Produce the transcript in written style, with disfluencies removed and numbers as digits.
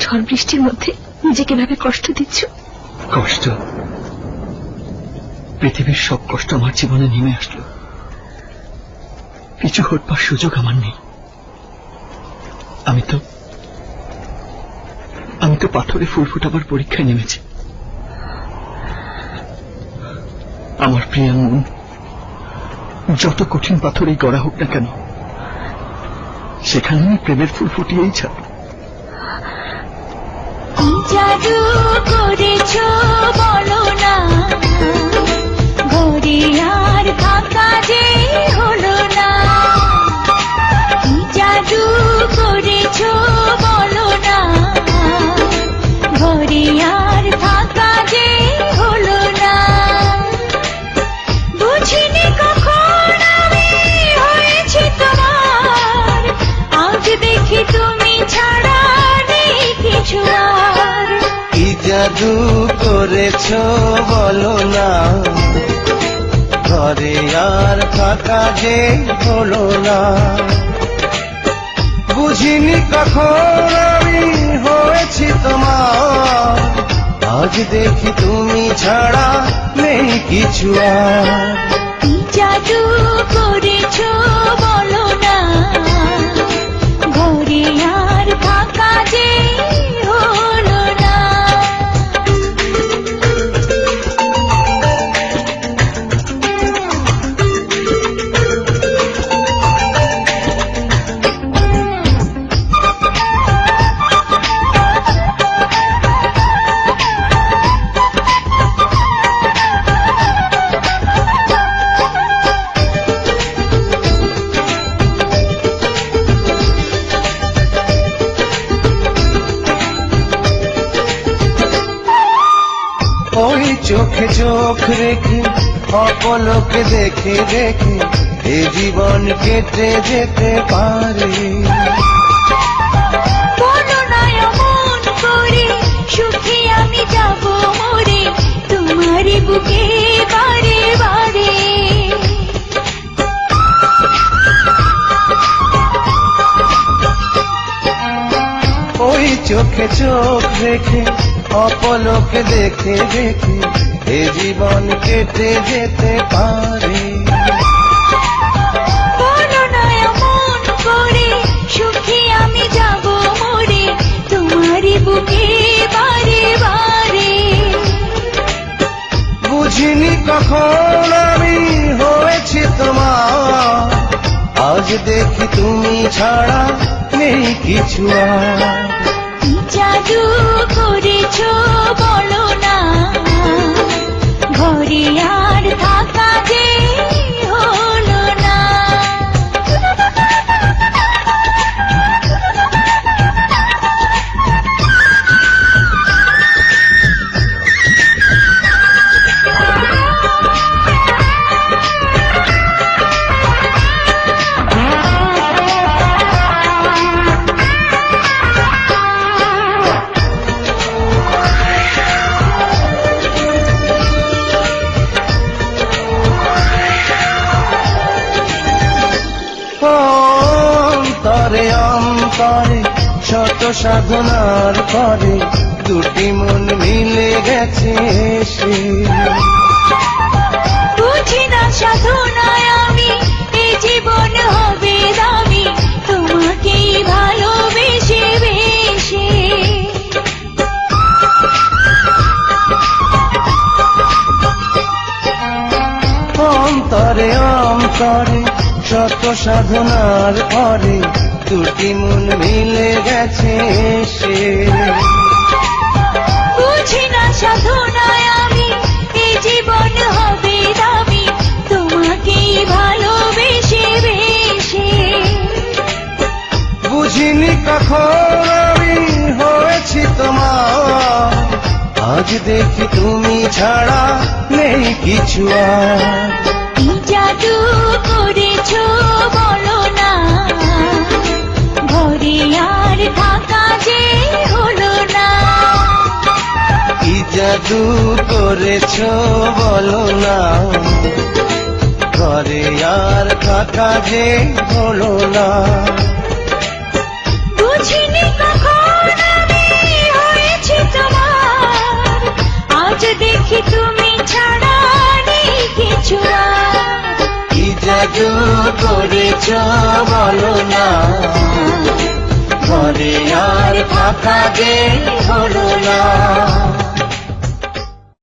ঝড় বৃষ্টির মধ্যে নিজেকে ভাবে কষ্ট দিচ্ছ? কষ্ট? পৃথিবীর সব কষ্ট আমার জীবনে নেমে আসলো, কিছু হটবার সুযোগ আমার নেই। আমি তো পাথরে ফুল ফোটাবার পরীক্ষায় নেমেছি। আমার প্রিয় মন যত কঠিন পাথরেই গড়া হোক না কেন, সেখানে আমি প্রেমের ফুল ফুটিয়েই ছাড়ব। জাদু করেছ বলো না, ঘরে আর থাকা যে হলো না। জাদু করেছ বলো না, ঘরে আর থাকা যে হলো না। বুঝিনি কখন আমি হয়েছি তোমার, আজ দেখি তুমি ছাড়া নেই কিছু আর। কি জাদু করেছ বলো না, ঘরে আর থাকা যে হলো না। বুঝিনি কখন আমি হয়েছি তোমার, আজ দেখি তুমি ছাড়া নেই কিছু আর। কি জাদু করেছ বলো না, ঘরে আর থাকা যে হলো না। ওই চোখে চোখ রেখে অপলকে দেখে দেখে এ জীবন কেটে যেতে পারে। বলো না এমন করে, সুখী আমি যাব মরে তোমারই বুকে বারে বারে। ওই চোখে চোখ রেখে অপলকে দেখে দেখে এ জীবন কেটে যেতে পারে। বলো না এমন করে, সুখী আমি যাব মরে তোমারই বুকে বারে বারে। বুঝিনি কখন আমি হয়েছি তোমার, আজ দেখি তুমি ছাড়া নেই কিছু আর। কি জাদু করেছ বলো না, ঘরে আর থাকা যে হলো না। অন্তরে অন্তরে শত সাধনার পরে দুটি মন মিলে গেছে সে। বুঝি না সাধনায় আমি এ জীবন হবে দামি, তোমাকেই ভালোবেসে বেশে। অন্তরে অন্তরে শত সাধনার পরে দুটি মন মিলে গেছে সে। বুঝি না সাধনায় আমি এ জীবন হবে দামি, তোমাকেই ভালোবেসে বেশে। বুঝিনি কখন আমি হয়েছি তোমার, আজ দেখি তুমি ছাড়া নেই কিছু আর। কি জাদু করেছ বলো না, ঘরে আর থাকা যে হলো না। কি জাদু করেছ বলো না, ঘরে আর থাকা যে হলো না। বুঝিনি কখন আমি আজ দেখি তুমি ছাড়া নেই কিছু আর। কি জাদু করেছ বলো না, ঘরে আর থাকা যে হলো না।